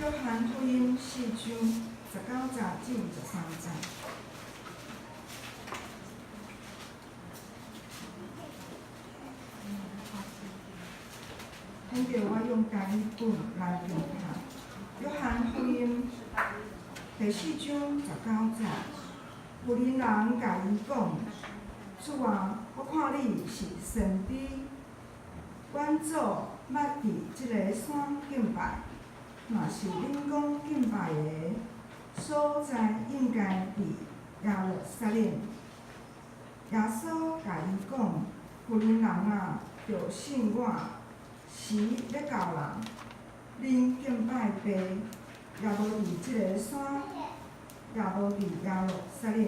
约翰福音4章19节至13节。现着我用家己本来评价。约翰福音第4章19节，有人甲伊讲：主啊，我看你是先知，阮祖捌伫即个山敬拜。若是恁讲敬拜的所在，应该伫耶路撒冷。耶稣甲伊讲：富人啊，着信我，时要到人，恁敬拜爸也无伫即个山，也无伫耶路撒冷。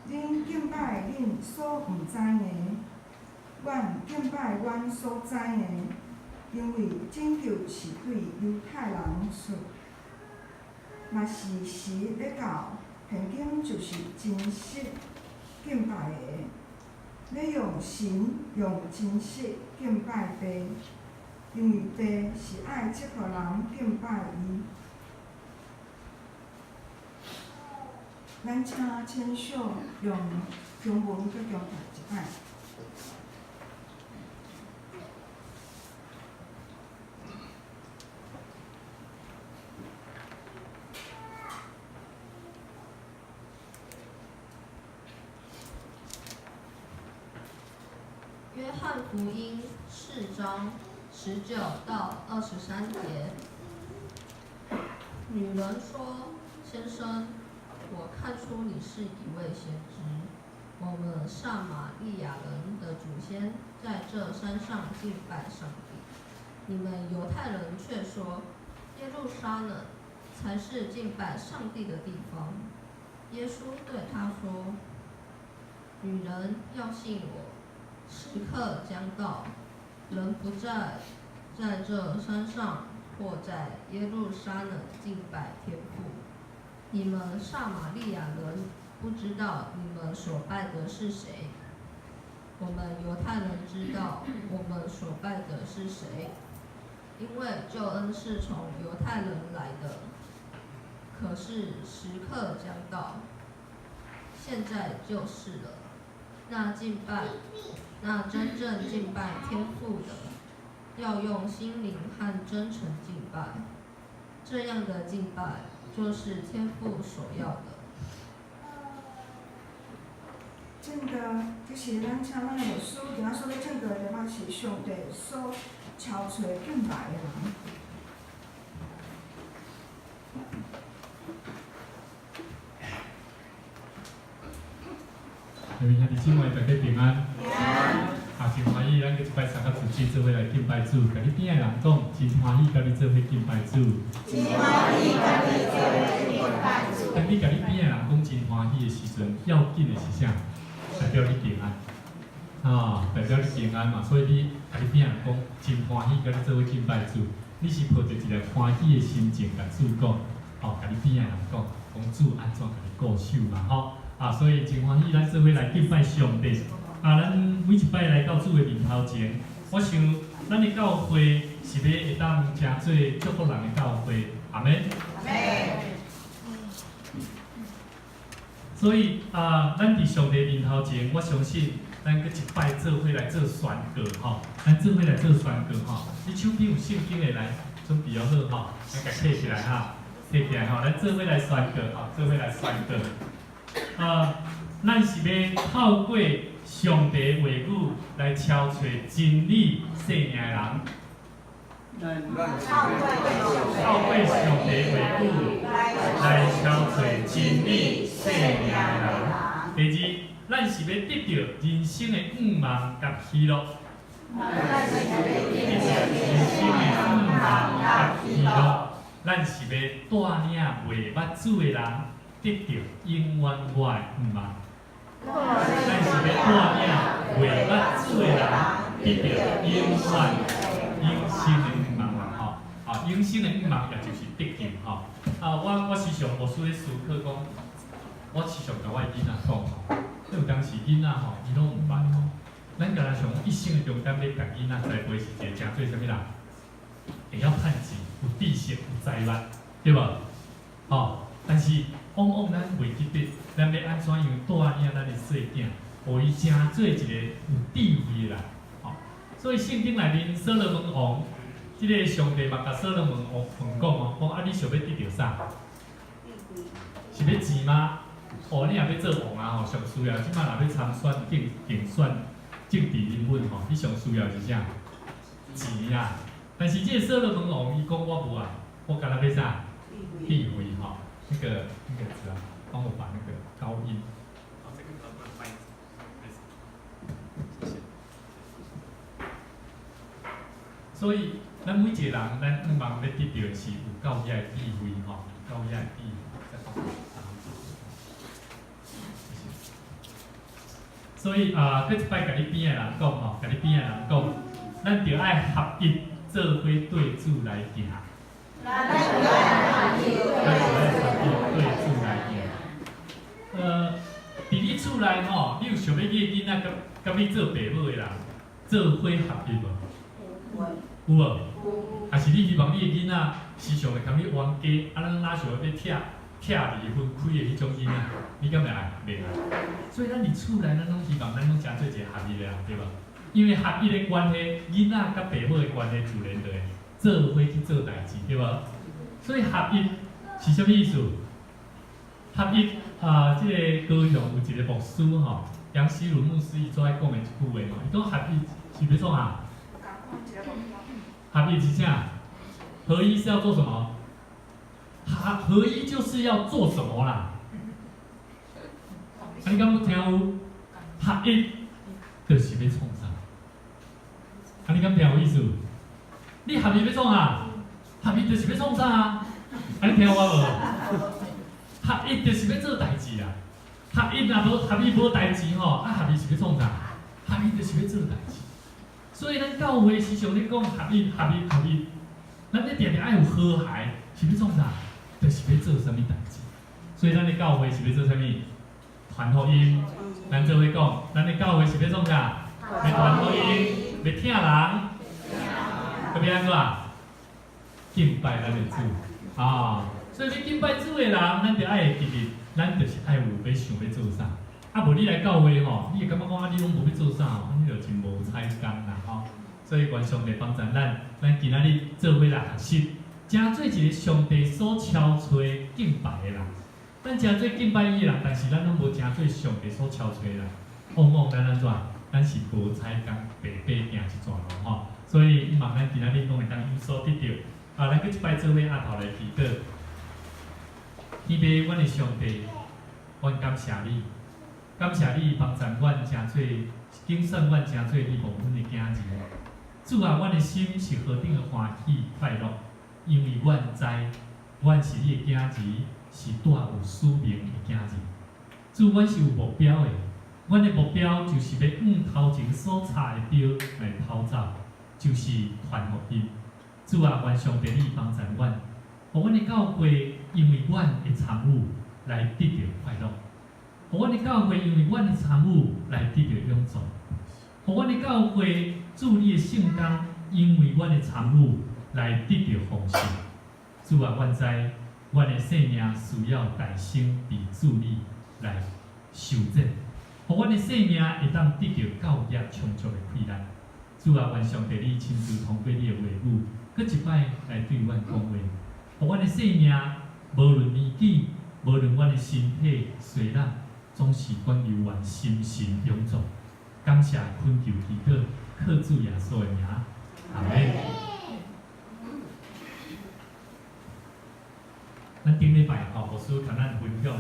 恁敬拜恁所毋知的，阮敬拜阮所知的。因为拯救是对犹太人出，若是时要到，现今就是真实敬拜的，要用心用真实敬拜爸，因为爸是爱接互人敬拜伊。咱请签署用中文佮中台一摆。约翰福音4章19到23节。女人说：“先生，我看出你是一位先知。我们撒玛利亚人的祖先在这山上敬拜上帝，你们犹太人却说耶路撒冷才是敬拜上帝的地方。”耶稣对他说：“女人，要信我。时刻将到，人不在这山上或在耶路撒冷敬拜天父。你们撒玛利亚人不知道你们所拜的是谁，我们犹太人知道我们所拜的是谁，因为救恩是从犹太人来的。可是时刻将到，现在就是了。那真正敬拜天父的，要用心灵和真诚敬拜，这样的敬拜就是天父所要的。正道就是咱请咱的牧师，今仔所要正道的地方是上帝所超找敬拜的人。各位兄弟姊妹，大家平安。真欢喜，咱个一摆三甲主祭做伙来敬拜主。甲你边的人讲，真欢喜，甲你做伙敬拜主。真欢喜，甲你做伙敬拜主。当你甲你边的人讲真欢喜的时阵，要紧的是啥？代表你平安。代表你平安嘛，所以你甲你边的人讲真欢喜，甲你做伙敬拜主。你是抱着一个欢喜的心情甲主讲，甲你边的人讲主安怎甲你顾守嘛，所以真欢喜，咱做伙来敬拜上帝。咱每一摆来到主的面头前，我想咱的教会是要会当成做祝福人的教会，阿门。所以咱伫上帝面头前，我相信咱搁一摆做伙来做宣告咱做伙来做宣告你手边有圣经的来，准备好咱甲摕起来摕起来咱做伙来宣告做伙来宣告。咱是要透过上帝的话语来超找真理生命的人。透过上帝的话语来超找真理生命的人。第二，咱是要得到人生的盼望甲喜乐。人生的盼望甲喜乐，咱是要带领未捌主的人得到永远我的盼望。咱是要带领未捌主的人得到永生的盼望永生的盼望也就是得救我时常无需咧思考讲，我时常甲我的囡仔讲有当时囡仔伊拢毋捌咱甲咱想一生的重担要甲囡仔栽培是一个诚做啥物人？会晓趁钱，有知识、有财力，对无？哦，但是往往咱袂记得，咱要安怎样带领咱的细囝，互伊成做一个有智慧的人。哦，所以圣经内面所罗门王，即个上帝嘛，甲所罗门王讲哦，讲啊，你想要得到啥？是要钱吗？哦，你若要做王啊，吼，上需要即摆若要参选竞选政治人物吼，你上需要是啥？钱啊！但是这个所罗门王伊讲我无啊，我干那要啥？智慧哈，那个字啊，帮我把那个高音。好，这个麦，谢谢。所以，咱每一个人，咱希望要得到的是有够遐的智慧吼，够遐的智慧。再帮我所以啊，搁一摆甲你边的人讲吼，甲你边的人讲，咱着爱合一做伙对主来行。咱着爱合一对主来行。伫你厝内吼，你有想要你的囡仔甲你做爸母的人，做伙合一无？有无？还是你希望你的囡仔时常会甲你冤家，啊，咱哪想要拆离婚开的迄种囡仔，你敢会爱？袂爱。所以咱伫厝内，咱拢希望咱拢诚做一个合一的人，对无？因为合一的关系，囡仔甲爸母的关系自然就会做伙去做代志，对无？所以合一是啥物意思？合一即个高雄有一个牧师吼，杨希如牧师伊最爱讲的一句话吼，伊讲合一是要创啊？合一是啥？合一是要做什么？合一就是要做什么啦？你敢有听有？合一就是要创啥？你敢听有意思？你合一要创啊？合一就是要创啥啊？你听我无？合一就是要做代志啦。合一若无合一无代志吼，合一是要创啥？合一就是要做代志。所以咱教会时常咧讲合一，咱咧定定爱有和谐，是要创啥？就是要做啥物代志。所以咱咧教会是要做啥物？传福音。咱做伙讲，咱咧教会是要创啥？要传福音，要听人，要安怎？敬拜咱的主啊！所以要敬拜主的人，咱就爱会记得，咱就是爱有要想要做啥。啊，无你来教会吼，你会感觉讲啊，你拢无要做啥吼，你就真无彩工啦吼。所以愿上帝帮助咱今仔日做伙来学习，真做一个上帝所敲吹敬拜的人。咱真做敬拜伊的人，但是咱拢无真做上帝所敲吹的人。往往咱安怎？咱是无彩工白白行一段路吼。所以希望咱今仔日拢会当有所得到。啊，咱搁一摆做伙下头来祈祷。天父，阮的上帝，阮感谢你。感谢你帮助阮诚做，拣选阮诚做你无阮的囝儿。主啊，阮的心是何等的欢喜快乐，因为阮知，阮是你的囝儿，是带有使命的囝儿。主，阮是有目标的，阮的目标就是要往头前所插的标来跑走，就是传福音。主啊，愿上帝你帮助阮，互阮的教会因为阮的参与来得到快乐。互阮的教会因为阮的参与来得到永存，互阮的教会主你的圣工因为阮的参与来得到丰盛。主啊，阮知阮的生命需要大声被主你来修正，互阮的生命会当得到教业充足的气力。主啊，愿上帝你亲自通过你的话语，搁一摆来对阮讲话，互阮的生命无论年纪，无论阮的身体衰老。总是阮有愿心神永驻，感谢恳求祈祷，靠主耶稣的名，阿门。咱顶礼拜吼，牧师甲咱分享，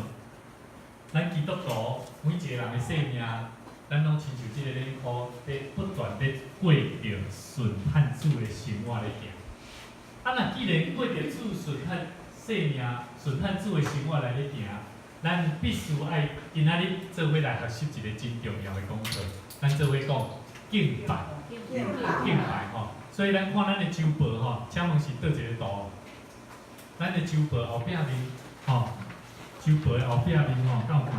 咱基督徒每一个人的生命，咱拢亲像即个冷酷，在不断在过着顺盼主的生活咧行。啊，若既然过着主顺盼生命、顺盼主的生活来咧行。咱必须爱今仔日做伙来学习一个真重要的功课，咱做伙讲敬拜，敬拜吼。所以咱看咱的周报吼，请问是倒一个图？咱的周报后壁面吼，周报的后壁面吼，敢有看？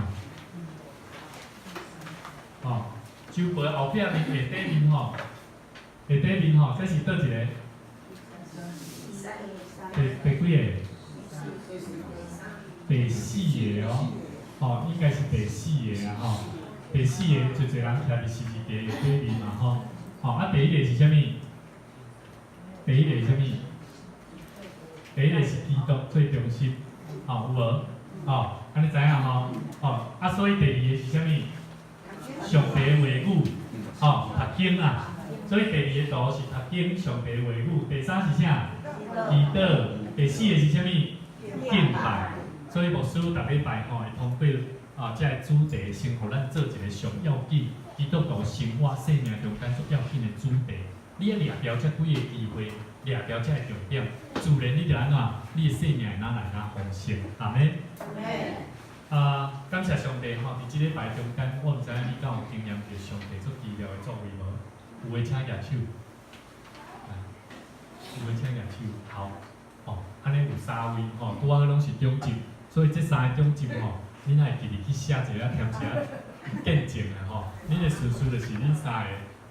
吼，周报的后壁面下底面吼，下底面吼，这是倒一个？第几个？第四个哦，哦，应该是第四个啊吼。第四个就侪人徛伫十字架的对面嘛吼。哦，啊，第一个是啥物？第一个是啥物？第一个是基督最中心，哦，有无？哦，安尼知影吼？哦，啊，所以第二个是啥物？上帝的话语，哦，读经啊。所以第二个图是读经，上帝的话语。第三是啥？祈祷。第四个是啥物？敬拜。所以牧师逐礼拜吼会通过这个主题，先互咱做一个上要紧，基督徒生活生命中间最要紧的主题。你要掠标这几个机会，掠标这个重点，自然你就安怎？你的生命会哪来哪丰盛？阿门。感谢上帝吼！伫即礼拜中间，我毋知影你敢有经验着上帝做奇妙的作为无？有诶请举手，有诶请举手。好，哦，安尼有3位吼，拄仔拢是中级，所以这3个中级吼，恁爱记去写一个，填一个见证的吼。恁的顺序就是恁3个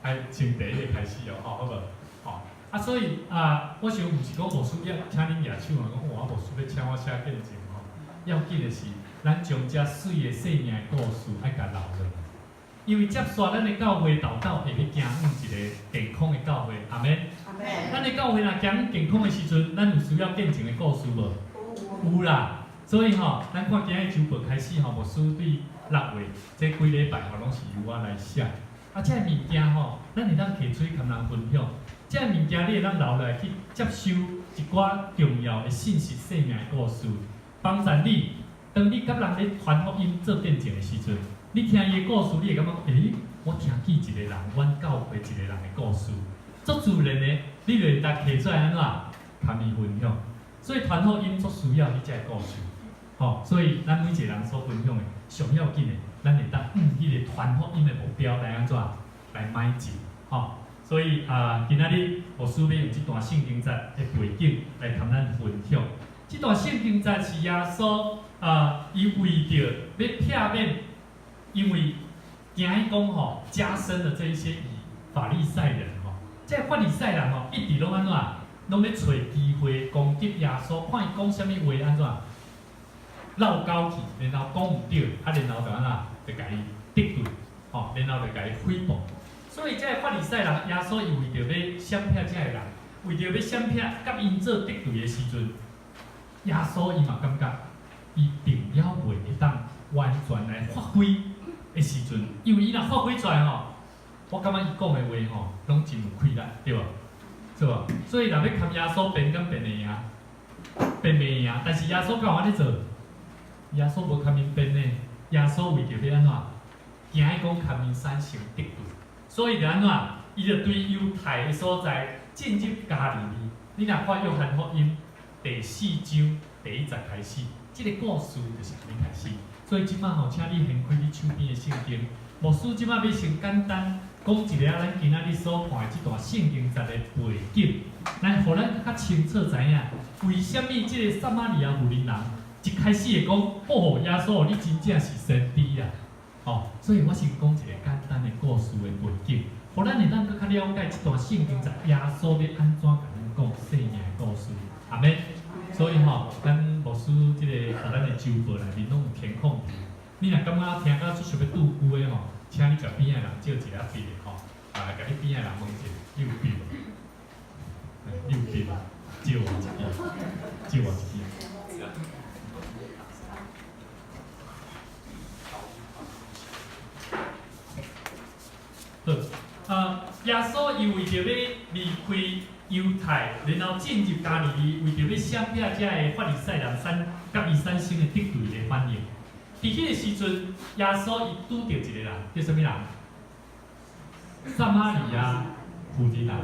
爱从第一个开始哦，好无？吼，所以我想毋是讲牧师要请恁举手啊，讲我牧师要请我写见证吼。要紧的是，咱将遮水的生命的故事爱甲留落来。因为接续咱的教会祷告会要行往一个健康的教会，阿门。咱的教会若行往健康的时阵，咱有需要见证的故事无？有啦。所以吼，咱看今日周报开始吼，牧师对6月这几礼拜吼，拢是由我来写。这个物件吼，咱会当摕出去跟人分享。这个物件你会当留来去接收一寡重要的信息、生命的故事，帮助你。当你甲人咧传福音做见证的时阵，你听伊的故事，你会感觉我听起一个人，阮教会一个人的故事，足自然的，你就会当摕出来安怎，甲伊分享。所以传福音足需要你这个故事，所以咱每一个人所分享的，上要紧的，咱会当迄个传福音的目标来安怎来迈进，所以今仔日牧师要用这段圣经节的背景来同咱分享。这段圣经节是耶稣伊为着要避免，因为惊伊讲加深了这一些法利赛人这法利赛人一直拢安怎，拢咧找机会攻击耶稣，看伊讲啥物话安怎绕高去，然后讲唔对，然后就安怎就甲伊敌对，然后就甲伊诽谤。所以这法利赛人，耶稣伊为着要闪避这个人，为着要闪避甲因做敌对的时阵，耶稣伊嘛感觉伊并了袂会当完全来发挥的时阵，因为伊若发挥出来我感觉伊讲的话拢真有气力，对无？是无？所以若要甲耶稣辩，敢辩会赢？辩袂赢。但是耶稣干嘛咧做？耶稣无甲因辩呢，耶稣为着要安怎？惊伊讲甲因产生敌对。所以就安怎？伊就对犹太的所在进入加利利。你若看约翰福音第4章第1节开始，这个故事就是安尼开始。所以即摆请你掀开你手边的圣经。牧师即摆要先简单讲一个咱今仔日所看的这段圣经节的背景，来互咱较清楚知影，为什么这个撒玛利亚妇人一开始会讲，耶稣，你真正是先知啊！所以我先讲一个简单的故事的背景，互咱会当更较了解这段圣经节耶稣要安怎甲咱讲生命的故事，阿妹。所以咱牧师这个互咱的周报内面拢有填空题，你若感觉听到出想要拄句的请你甲边的人借一个笔甲你边的人问一下，你有笔无？你有笔无？借我一支，借我一支。耶稣伊为着要离开犹太，然后进入加利利，为着要闪避遮个法利赛人甲伊产生的敌对的反应。伫迄个时阵，耶稣伊拄着一个人，叫什么人？撒玛利亚妇人人。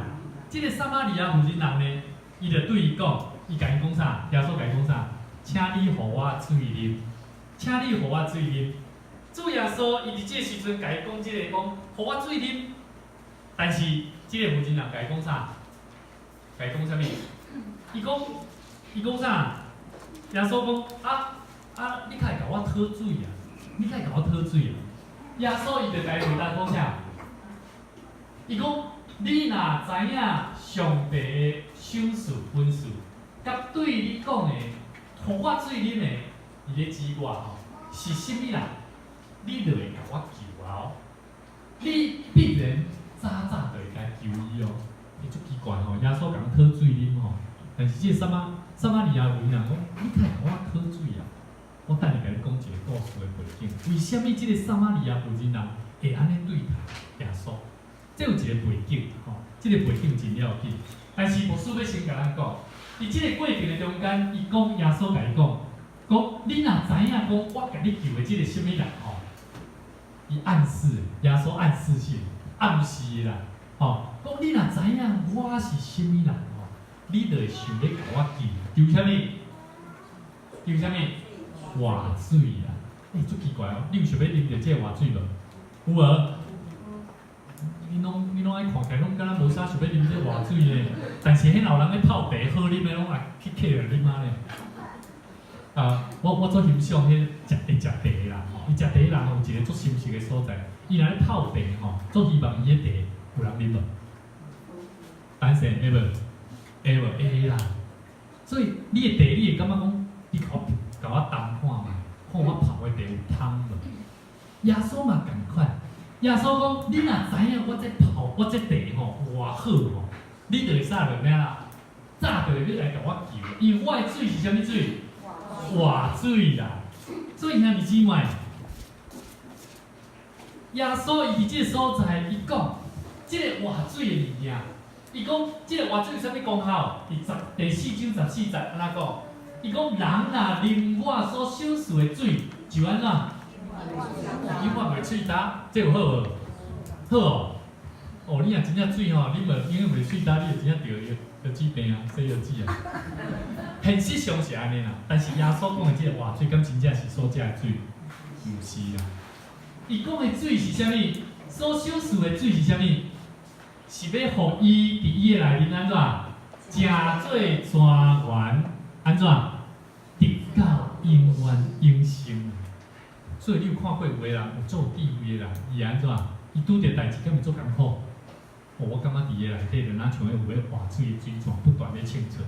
这个撒玛利亚妇人人呢，伊就对伊讲，伊甲伊讲啥？耶稣甲伊讲啥？请你互我水啉，请你互我水啉。主耶稣伊伫这个时阵甲伊讲即个讲，互我水啉。但是即个妇人人甲伊讲啥？甲伊讲啥物？伊讲啥？耶稣讲你开甲我讨水啊！你开甲我讨水啊！耶稣伊就甲伊回答讲啥？伊讲你若知影上帝的赏赐分数，甲对你讲的，互我水啉的，伊咧指我吼，是甚物人？你就会甲我救哦。你必然早就会甲救伊哦。伊足奇怪吼，耶稣甲阮讨水啉吼，但是即个撒玛利亚妇人讲，你敢甲我讨水啊？我等下甲你讲一个故事的背景，为什么即个撒玛利亚妇人会安尼对待耶稣？这有一个背景吼，这个背景真了紧。但是牧师要先甲咱讲，伫即个过程的中间，伊讲耶稣甲伊讲你若知影讲我甲你救的即个什么人吼，伊暗示耶稣暗示性暗示啦，吼，讲你若知影我是什么人吼，你就会想要甲我救啥物？救啥物？活水啦！足奇怪哦，你有想要啉着即个活水无？有无？你拢爱看起来拢敢若无啥想要啉这活水咧，但是迄老人咧泡茶好啉的拢爱去客人啉啊咧。我做欣赏迄食茶啦，伊食茶人有一个足心实的所在，伊若咧泡茶吼，足希望伊的茶有人啉无？单身会无？会无？会啦。所以你的茶，你会感觉讲，你甲我淡看嘛，看我泡的茶有汤无？耶稣嘛共款。耶稣讲：你若知影我这泡我这茶吼偌好吼，你就会啥落咩啦？早就会要来甲我救，因为我的水是啥物水？活水啦。所以兄弟姊妹，耶稣伊伫即个所在，伊讲即个活水的物件，伊讲即个活水有啥物功效？第4章14节安怎讲？伊讲人若啉我所手续的水，就安怎？伊换袂喙焦，这有好无？好哦。哦，你若真正水吼，你无因为袂喙焦，你就真正着治病啊，洗着治啊。现实上是安尼啦，但是耶稣讲的即个活水，敢真正是所食的水？毋是啦。伊讲的水是啥物？所手续的水是啥物？是要互伊伫伊的内面安怎？诚做泉源，安怎？直到永远永生。所以你有看过有个人有做地位的人，伊安怎？伊拄着代志，敢会做艰苦？哦，我感觉伫个内底，就若像有个活水的水泉不断咧清出。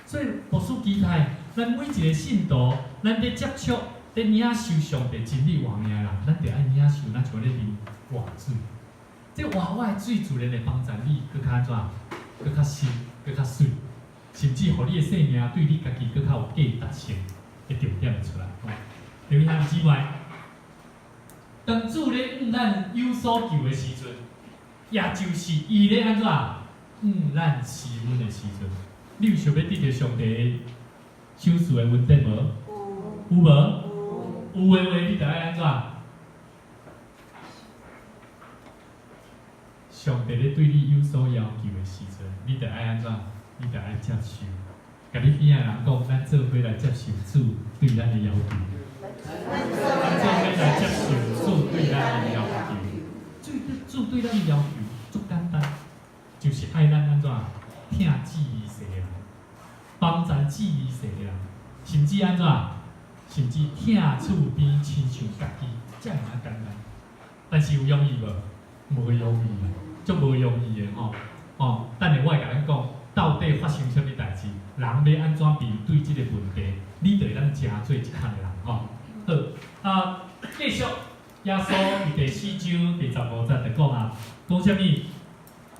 所以牧师期待咱每一个信徒，咱咧接触、咧领受上帝真理话命的人，咱着爱领受，咱像咧啉活水。这活的水自然会帮助你，搁较安怎？搁较深，搁较水，甚至互你的生命对你家己搁较有价值性的重点会出来。对兄弟姊妹，当主咧咱有所求的时阵，也就是伊咧安怎咱施恩的时阵，你有想要得到上帝的手续的稳定无？有无？有的话，你着爱安怎？上帝咧对你有所要求的时阵，你着爱安怎？你着爱接受。甲你边仔人讲，咱做伙来接受主对咱的要求。咱做伙来接受主对咱的要求。主对咱的要求足简单，就是爱咱安怎听旨意说的人，帮咱旨意说的人，甚至安怎？甚至听厝边亲像家己，这样简单。但是有容易无？无容易啦，足无容易的吼。等下我会甲咱讲，到底发生啥物代志，人要安怎面对即个问题，你着会当诚做一项的人吼。好，继续，耶稣伫第4章第15节就讲啊，讲啥物？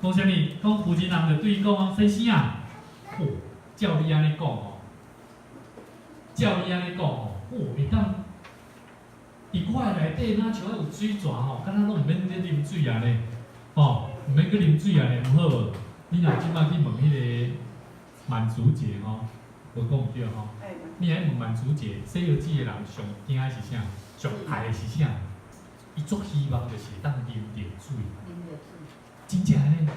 讲啥物？讲负责人就对伊讲先生啊，照你安尼讲吼，照你安尼讲吼，会当伫我的内底哪像有水泉吼，敢若拢毋免咧啉水啊咧，毋免去啉水啊咧，有好无？你若即摆去问迄个满族节吼，我讲毋对吼。你来问满族节，西游记的人上惊的是啥？上爱的是啥？伊足希望就是当啉着水。真正呢，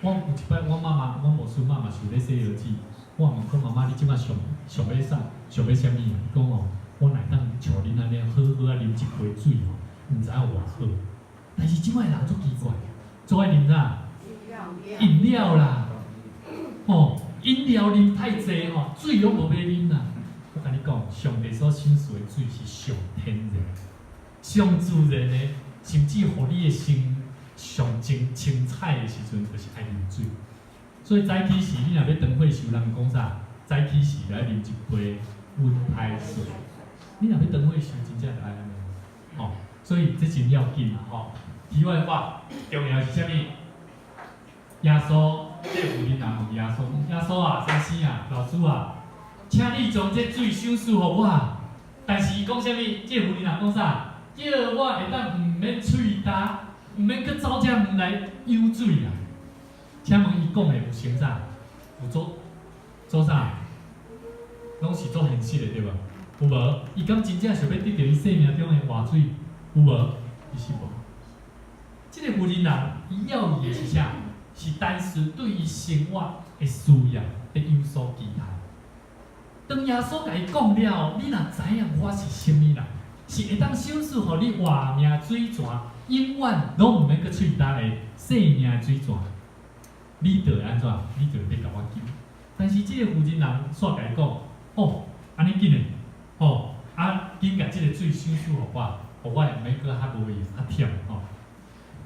我有一摆，我无孙妈妈是咧西游记，我问讲妈妈，你即摆上要啥？上要啥物？伊讲哦，我来当像恁安尼好好啊啉一杯水吼，毋知影偌好。但是即摆人足奇怪，做爱啉啥？饮料啦，饮料啉太济吼，水拢无要啉啦。我甲你讲，上帝所享受的水是上天然、上自然的，甚至互你的心上清彩的时阵，就是爱啉水。所以早起时你若要长会修，人讲啥？早起时来啉一杯温开水。你若要当火烧，真正就爱安尼。吼，所以这真要紧啊！吼。题外话，重要是啥物？耶稣，这有人问耶稣，耶稣啊，先生啊，老师啊，请你将这水赏赐互我。但是伊讲啥物？这妇人讲啥？叫我会当毋免喙焦，毋免去走这门来舀水啊。请问伊讲的有成啥？有做啥？拢是做现实的对吧？有无？伊敢真正想要得到伊生命中的活水？有无？伊是无。这个妇人伊要伊的是啥？是单纯对伊生活的需要的有所期待。当耶稣甲伊讲了，你若知影我是啥物人，是会当赏赐互你活命水泉，永远拢毋免去喙焦的生命水泉。你着会安怎？你着会要甲我救。但是这个妇人煞甲伊讲，哦，安尼紧诶，哦，紧甲这个水赏赐互我，互我毋免搁较无闲、较忝吼。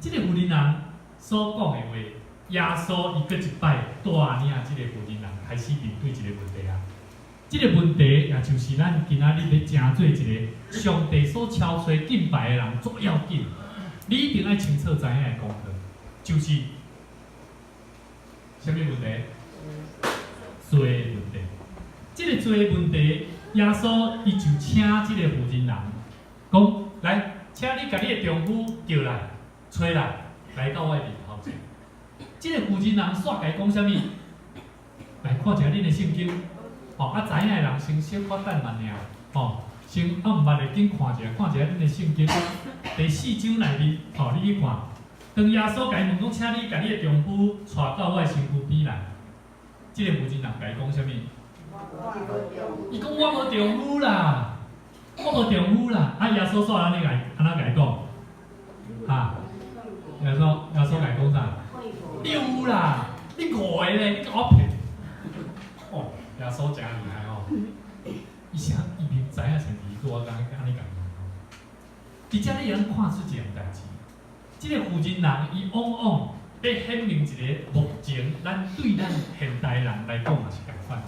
这个妇人所讲的话，耶稣伊搁一摆带领这个妇人开始面对一个问题啊。这个问题也就是咱今仔日要正做一个上帝所超找敬拜的人最要紧，你一定要清楚知影的功课，就是什么问题？罪的问题。这个罪的问题，耶稣伊就请这个妇人讲，来，请你甲你的丈夫叫来，找来到我面头前。这个妇人煞甲伊讲啥物？来看一下恁的圣经。哦，知影的人先小可等慢尔，哦，先毋捌的紧看一下恁的圣经，第4章内面，哦，你去看。当耶稣甲伊问讲，请你甲你的丈夫带到我的身躯边来。这个妇人甲伊讲啥物？伊讲我无丈夫啦，我无丈夫啦。耶稣煞安尼甲伊讲，耶稣甲伊讲啥？你有啦，你误的咧，你甲我骗。哦。耶稣真厉害哦！伊明知影前提，我刚安尼讲。伫遮你会当看出一样代志，即个妇人伊往往要显明一个目前咱对咱现代人来讲也是共款。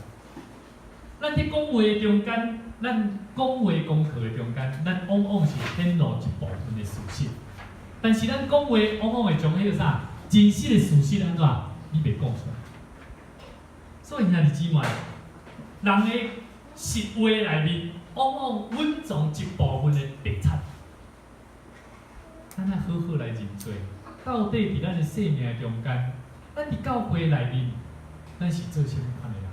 咱伫讲话中间，咱讲话功课的中间，咱往往是显露一部分的事实，但是咱讲话往往会将迄个啥真实的事实安怎，你袂讲出来。所以兄弟姊妹。人的实话内面，往往蕴藏一部分的白贼。咱要好好来认罪，到底伫咱的生命中间，咱伫教会内面，咱是做啥物款的人？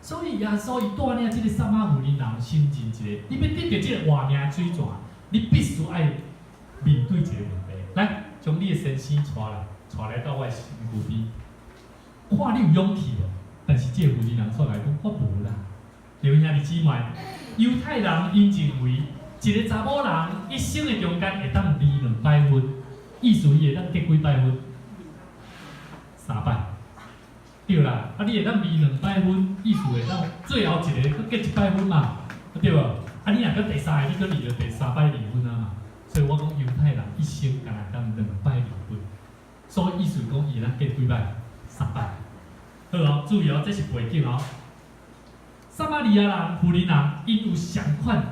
所以耶稣伊带领这个撒玛利亚人先认一个，你要得到这个活命水泉，你必须爱面对一个问题。来，将你的先生带来到我的身躯边，看你有勇气无？但是这个妇人煞来讲，我无啦。刘兄弟姊妹，犹太人因认为一个查某人一生的中间会当离2摆婚，意思伊会当结几摆婚？3摆。对啦，你会当离2摆婚，意思会当最后一个搁结1摆婚嘛？对无？你若搁第3个，你搁离了第3摆离婚啊嘛？所以我讲犹太人一生敢若当2摆离婚，所以意思讲伊会当结几摆？3摆。好哦，注意哦，这是背景哦。撒玛利亚人、妇人人，因有相款，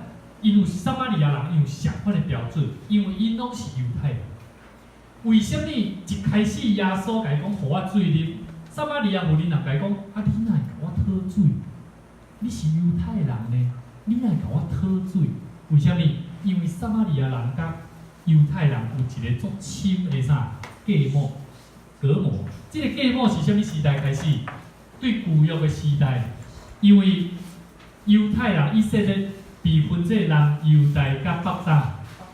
因有撒玛利亚人有相款的标准，因为因拢是犹太人。为什么一开始耶稣甲伊讲，互我水啉？撒玛利亚妇人人甲伊讲，你哪会甲我讨水？你是犹太人呢，你哪会甲我讨水？为什么？因为撒玛利亚人甲犹太人有一个足深的啥隔膜。隔膜，这个隔膜是啥物时代开始？对旧约的时代，因为犹太人以色列被分做人犹大甲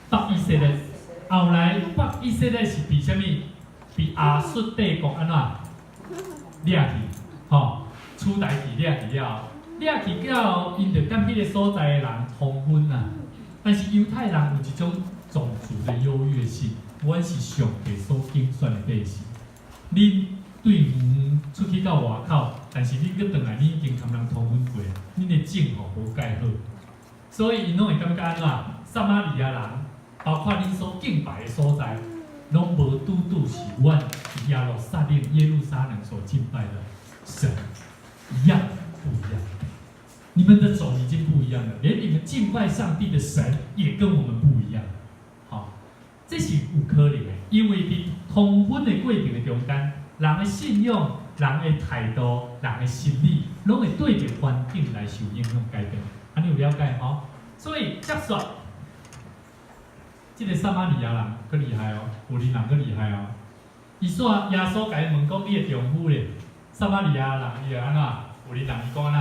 北以色列，后来北以色列是被啥物？被亚述帝国安怎掠去？吼，取代去掠去了，掠去了，因着甲迄个所在的人通婚啊。但是犹太人有一种种族的优越性，阮是上帝所拣选的百姓。恁对门出去到外口，但是恁搁转来，恁已经同人通婚过，恁的种吼无介好，所以因拢会感觉安怎？撒玛利亚人，包括恁所敬拜的所在，拢无拄是阮耶路撒冷所敬拜的神一样，们的种已经不一样了，连你们敬拜上帝的神也跟我们不一样。好，这是有可能的，因为伫通婚的过程的中间，人的信仰、人的态度、人的心理，拢会对着环境来受影响改变。安尼有了解吼？所以接续，这个撒玛利亚人佫厉害哦，有人佫厉害哦。伊说耶稣甲伊问讲：“你的丈夫咧？”撒玛利亚人伊就安怎？有人伊讲安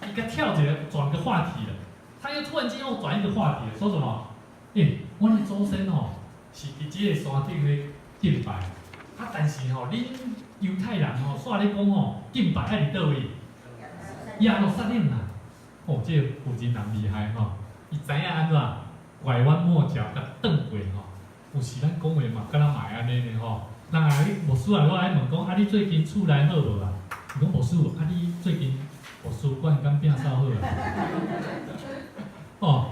怎？伊甲跳一个转个话题了，他又突然间又转一个话题了，说什么？阮的祖先吼是伫即个山顶咧敬拜，但是吼，恁犹太人吼，煞咧讲吼，敬拜爱伫倒位？耶路撒冷啦。这个有真人厉害吼，伊知影安怎拐弯抹角甲转过吼。有时咱讲话嘛，敢若嘛会安尼呢吼。人啊，牧师啊，我来问讲，你最近厝内好无啊？伊讲牧师，你最近图书馆敢摒扫好啊？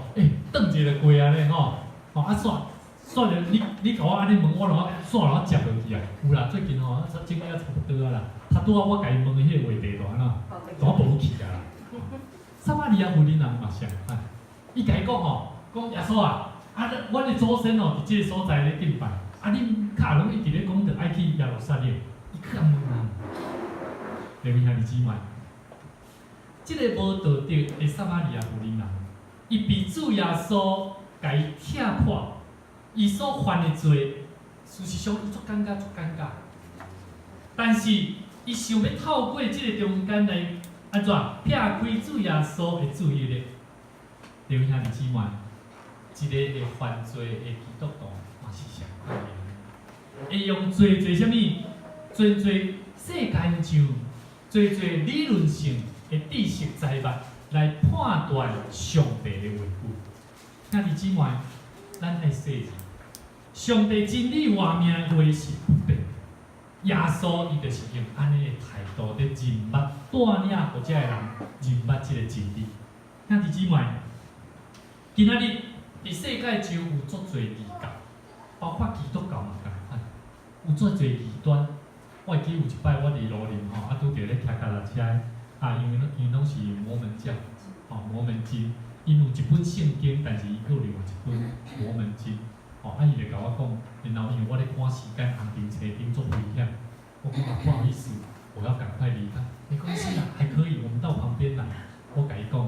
转一个过安尼吼，煞着你甲我安尼问，我煞接落去啊。有啦，最近吼，整个差不多啊啦。拄仔我甲伊问的迄个话题大安怎，我无去啊啦。撒玛利亚妇人嘛相反，伊甲伊讲吼，讲耶稣啊，阮的祖先吼伫即个所在咧敬拜，恁卡拢一直咧讲着爱去耶路撒冷，伊去人问啊，弟兄兄弟姊妹，即个无道德的撒玛利亚妇人，伊被主耶稣甲伊踢破，伊所犯的罪，事实上伊足尴尬，但是伊想要透过即个中间来。安怎撇开主耶稣的注意力？弟兄兄弟姊妹，一个会犯罪的基督徒嘛是上可怜，会用最啥物？最世间上最理论性的知识财物来判断上帝的话语。兄弟姊妹，咱爱细字，上帝真理话命话是不变。耶稣伊就是用安尼的态度在认捌带领或者个人认捌即个真理。兄弟姊妹，今仔日伫世界上有足侪异教，包括基督教嘛共款，有足侪异端。我会记有一摆我伫罗林吼，拄着咧骑脚踏车，因拢是摩门教，摩门经，因有一本圣经，但是伊佫有另外一本摩门经。伊就甲我讲，然后因为我咧赶时间，红灯车顶足危险，我讲不好意思，我要赶快离开。没关系啦，还可以，我们到旁边来。我甲伊讲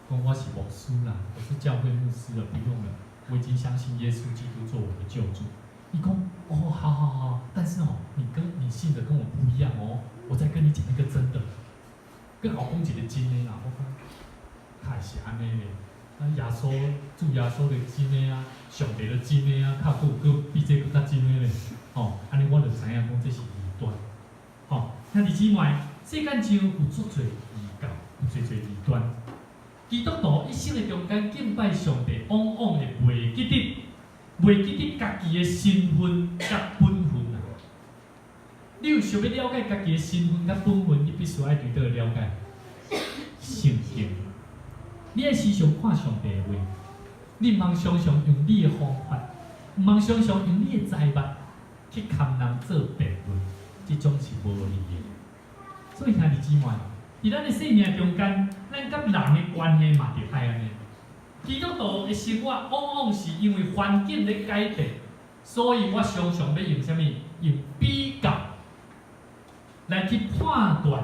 我是牧师啦，我是教会牧师了，不用了，我已经相信耶稣基督做我的救主。伊讲好，但是你信的跟我不一样哦，我再跟你讲一个真的，跟好讲一个真的啦。我讲，他是安尼嘞。耶稣主耶稣的真的啊，上帝的真的啊，佫比这佫较真的咧。安尼我就知影讲这是异端。兄弟姊妹，世间上有足侪异教，有足侪异端。基督徒一生的中间敬拜上帝，往往会袂记得家己的身份甲本分啊。你有想要了解家己的身份甲本分，你必须爱对倒了解圣经。你爱时常看上帝的话，你毋通常常用你的方法，毋通常常用你的财物去牵人做辩论，这种是无利的。所以兄弟姊妹，伫咱的生命中间，咱甲人的关系嘛，就爱安尼。基督徒的生活往往是因为环境咧改变，所以我常常要用啥物？用比较来去判断，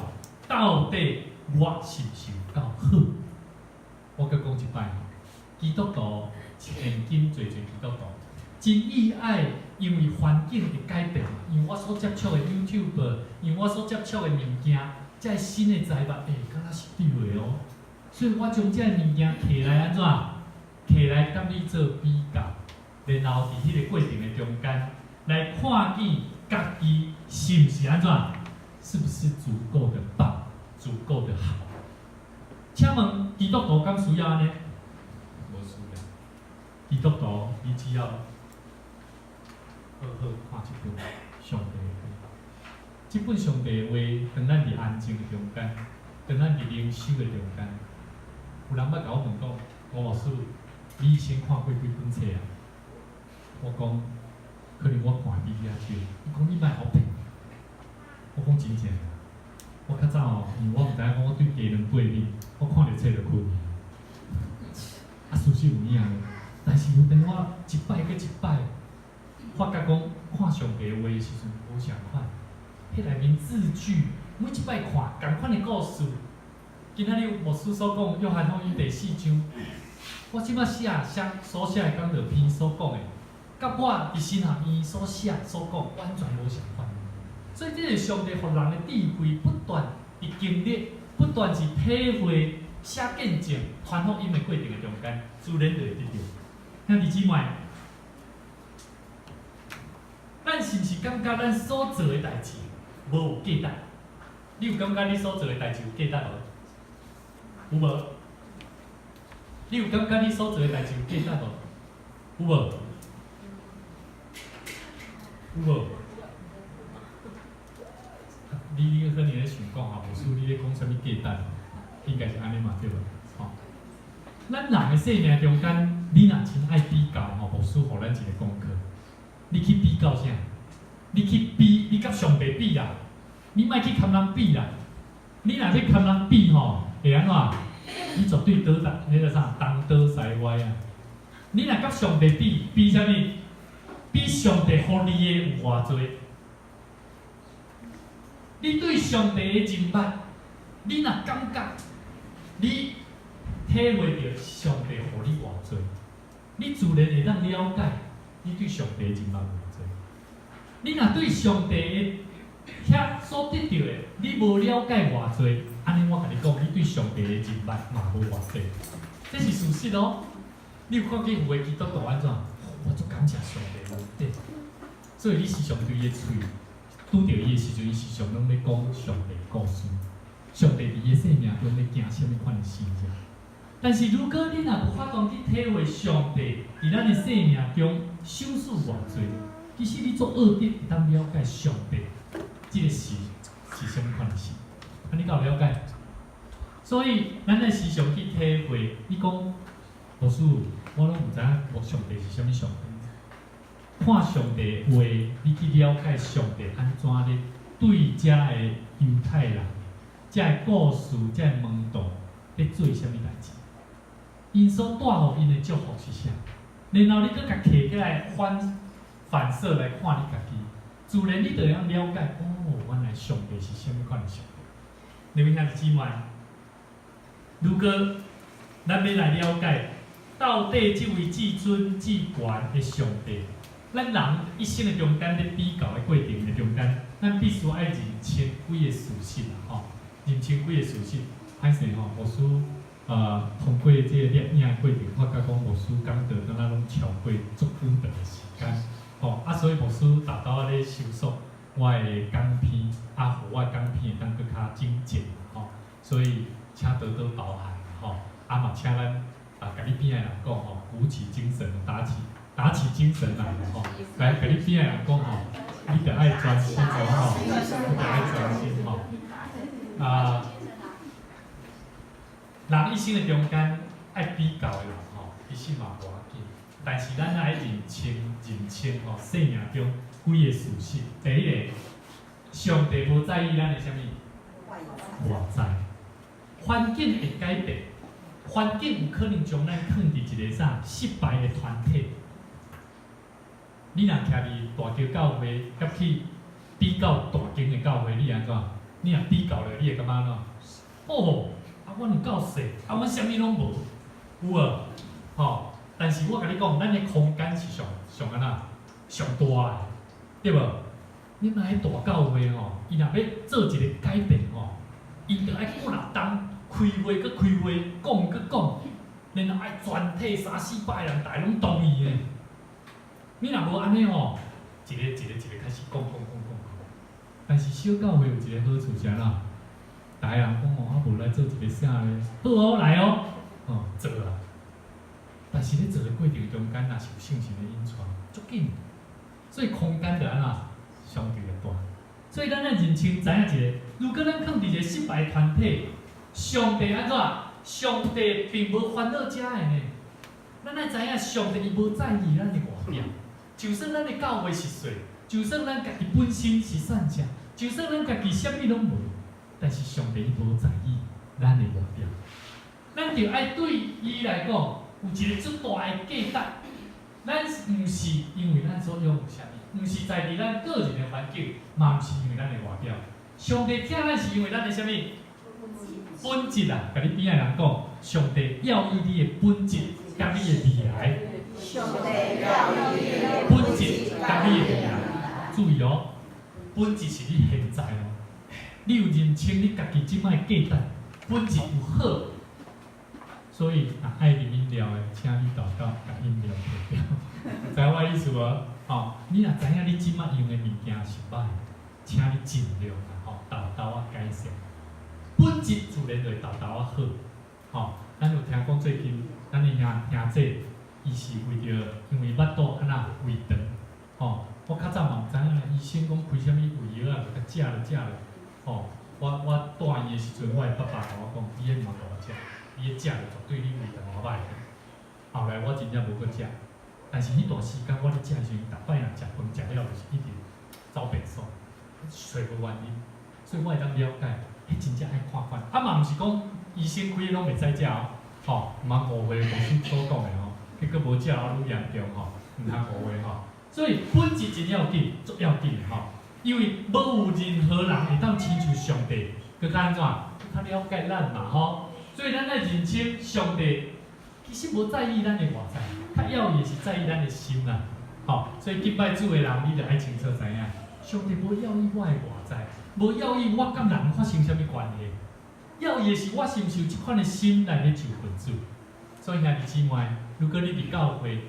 到底我是毋是有够好。我佮讲一摆，基督徒现今侪基督徒，真意爱因为环境的改变，因为我所接触的 YouTube， 因为我所接触的物件，这新的财物，敢若是对的哦。所以我将这物件摕来安怎？摕来甲你做比较，然后伫迄个过程的中间，来看见家己是毋是安怎？是不是足够的棒，足够的好？请问基督徒敢需要安尼？无需要。基督徒，你只要好好看一本上帝的话。这本上帝的话，当咱伫安静的中间，当咱伫灵修的中间，有人捌甲我问讲，吴老师，你先看过几本册啊？我讲，可能我看比较少。伊讲你莫好骗。我讲真正。我较早吼，因为我毋知影讲我对家人过敏，我看着册就困。啊，事实有影的，但是有阵我一摆过一摆，发觉讲看上帝话的时阵无相款，迄内面字句每一摆看共款的故事。今仔日牧师所讲约翰福音第4章，我即摆所写的讲道篇所讲的，甲我伫新学院所写所讲完全无相款。所以这个上帝互人的智慧不断伫经历，不断是体会、写见证、传福音的过程的中间，自然就会得到。兄弟姊妹，咱是毋是感觉咱所做的代志无有价值？你有感觉你所做的代志有价值无？有无？你有感觉你所做的代志有价值无？有无？有无？你可能咧想讲吼，无输你咧讲啥物价值？应该是安尼嘛对无？吼，咱人的生命中间，你若真爱比较吼，无输互咱一个功课。你去比较啥？你去比，你甲上帝比啦，你莫去跟人比啦。你若要跟人比吼，会安怎？你绝对倒达迄个啥东倒西歪啊！你若甲上帝比，比啥物？比上帝互你的有偌济？你对上帝的认捌，你若感觉，你体会到上帝互你偌济，你自然会当了解你对上帝的认捌偌济。你若对上帝的遐所得到的，你无了解偌济，安尼我甲你讲，你对上帝的认捌嘛无偌济，这是事实哦。你有看见有的基督徒安怎？我足感谢上帝对，所以你时常对伊的喙。拄着伊的时阵，伊时常拢咧讲上帝故事，上帝伫伊的生命中咧行什么款的事情。但是如果你若无法度去体会上帝伫咱的生命中手事偌济，其实你做恶的会当了解上帝即个事是什么款的事，安尼够了解？所以咱咧时常去体会，你讲牧师，我拢毋知影上帝是啥物上帝。看上帝话，你去了解上帝安怎咧对遮个犹太人、遮个故事、遮个门徒咧做啥物代志？因所带互因的祝福是啥？然后你搁甲摕起来反射来看你家己，自然你就会了解哦，原来上帝是啥物款的上帝。你们兄弟姊妹，如果咱要来了解到底这位至尊至权的上帝。咱人一生的中间咧比较的过程的中间，咱必须爱认清几个事实啦，吼，认清几个事实。歹势吼，牧师通过这个摄影的过程，我甲讲牧师讲道，敢若拢超过足久长的时间，吼所以牧师达到咧收束我的讲片，互我的讲片会当搁较精简，吼，所以请多多包涵，吼，嘛请咱甲你边的人讲吼，鼓起精神，打起精神来吼，来，甲你边的人讲吼，你着爱专心吼，你着爱专心吼。人一生的中间爱比较的人吼，其实嘛无要紧，但是咱爱认清吼，生命中几个事实。第一个，上帝无在意咱的啥物外在，环境会改变，环境有可能将咱放伫一个啥失败的团体。你若徛伫大桥教会，甲去比较大间的教会，你安怎？你若比较了，你会感觉安怎？哦，阮有够细，阮啥物拢无，有无？吼！但是我甲你讲，咱的空间是上安怎？上大的，对无？你若喺大教会吼，伊若要做一个改变吼，伊着爱顾六当开会搁开会，讲搁讲，然后爱全体300-400人，大家拢同意的。你若无安尼吼，一个开始讲，但是小教会有一个好处是安怎？大家人讲哦，无来做一个啥咧？好哦，来哦，做啦。但是咧做的过程中间，若是有圣神的引传，足紧。所以空间就安怎相对的大。所以咱要认清知影一个，如果咱放伫一个失败团体，上帝安怎？上帝并无烦恼遮的呢。咱要知影，上帝伊无在意咱的外表。就算咱的教会是衰，就算咱家己本身是善者，就算咱家己啥物拢无，但是上帝伊无在意咱的外表，咱就爱对伊来讲有一个足大的价值。咱毋是因为咱所拥有啥物，毋是在伫咱个人的环境，嘛毋是因为咱的外表。上帝疼咱是因为咱的啥物？本质啊！甲你边仔人讲，上帝要伊你的本质，甲你的未来。上帝要伊的本质甲你的未来。注意哦，本质是你现在哦。你有认清你家己即摆价值，本质有好，所以爱啉饮料的，请你祷告，甲饮料退掉。知影我意思无？哦，你若知影你即摆用的物件是歹，请你尽量豆豆啊改善。本质自然就会豆豆啊好。吼，咱有听讲最近，咱的兄姐，伊是为着因为腹肚安那胃肠，吼，我较早嘛毋知影，医生讲开啥物胃药啊，甲食了，吼，我带伊的时阵，我的爸爸甲我讲，伊迄毋通互我食，伊迄食了绝对你胃肠好歹。后来我真正无搁食，但是迄段时间我咧食的时阵，逐摆若食饭食了就是一直走便所，找无原因，所以我会当了解，迄真正爱看看。啊嘛毋是讲医生开拢袂使食哦，吼，毋通误会牧师所讲的吼，结果无食啊愈严重吼，毋通误会吼。所以本质真要紧，足要紧的吼，因为无有任何人会当亲像上帝，佮较安怎，较了解咱嘛吼。所以咱爱认清上帝，其实无在意咱的外在，较要伊是在意咱的心啦。吼，所以敬拜主的人，你着爱清楚知影，上帝无要伊我的外在，无要伊我甲人发生啥物关系，要伊的是我是毋是有即款的心来咧就分主。所以兄弟姊妹，如果你伫教会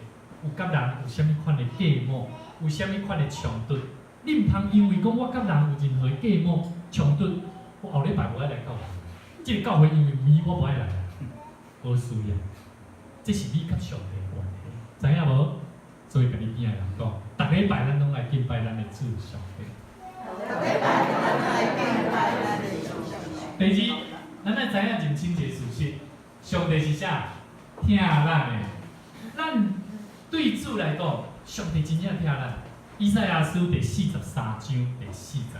有甲人有啥物款的芥末，有啥物款的冲突，你毋通因为讲我甲人有任何的芥末冲突，我后礼拜无爱来教会。即个教会因为伊我无爱来，无需要。这是你甲上帝的关系，知影无？所以甲你边仔人讲，逐礼拜咱拢来敬拜咱的主上帝。逐礼拜咱来敬拜咱的主上帝。第二，咱爱知影认清一个事实，上帝是啥？疼咱的。咱对主来讲，上帝真正疼咱。以赛亚书第43章第4节，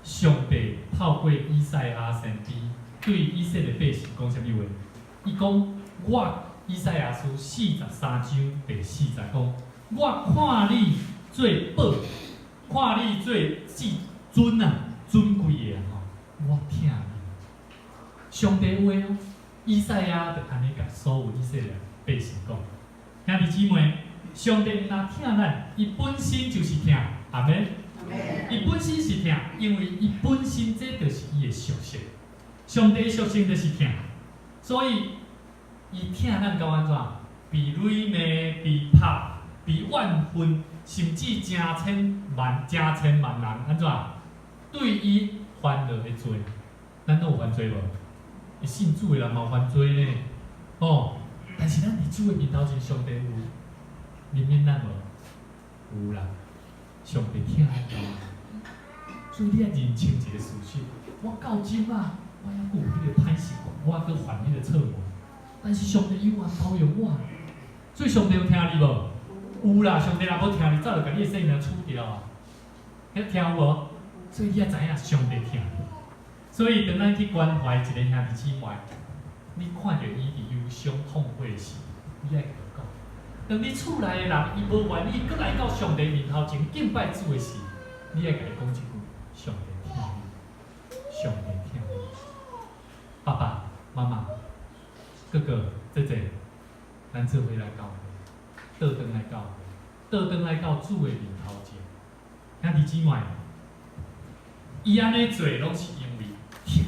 上帝透过以赛亚先知对以色列百姓讲啥物话？伊讲我以赛亚书43章第4节讲，我看你做宝，看你做至尊啊，尊贵的啊吼，我疼你。上帝话哦，以赛亚就安尼甲所有以色列百姓讲，兄弟姊妹。上帝若疼咱，伊本身就是疼，阿免。伊本身是疼，因为伊本身这就是伊的属性。上帝的属性就是疼，所以伊疼咱到安怎？比蕊骂，比拍，比万分，甚至成千万人安怎？对伊犯落的罪，咱都有犯罪无？伊信主的人嘛有犯罪呢，哦。但是咱伫主的面头前，上帝有。明明咱无有啦，上帝疼咱到，所以你要认清一个事实：我到今仔，我还有迄个歹习惯，我还犯迄个错误，但是上帝有啊包容我，所以上帝有疼你无？有啦，上帝若无疼你，早就甲你的性命除掉啊！你听有无？所以你要知影上帝疼你。所以当咱去关怀一个兄弟姊妹，你看到伊伫忧伤痛悔时，你爱。当你厝内的人，伊无愿意，搁来到上帝面头前敬拜主的时，你爱甲伊讲一句：上帝疼你，上帝疼你。爸爸妈妈、哥哥姐姐，咱做伙来教会，倒转来教会，倒转来到主的面头前。兄弟姊妹，伊安尼做拢是因为疼，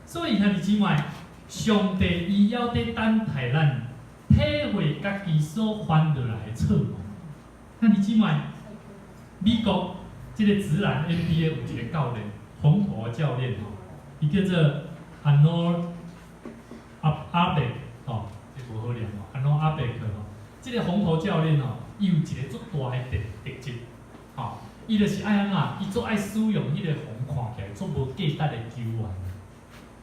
所以兄弟姊妹，上帝伊要得等待咱。体会家己所犯落来的错误。兄弟姊妹，美国这个职篮 NBA 有一个教练，红头教练吼，伊叫做 Arnold Abeck 吼，这无好念吼 ，Arnold Abeck 吼，这个红头教练吼，伊有一个足大的特质，吼，伊就是爱安怎，伊足爱使用迄个红看起来足无价值的球员，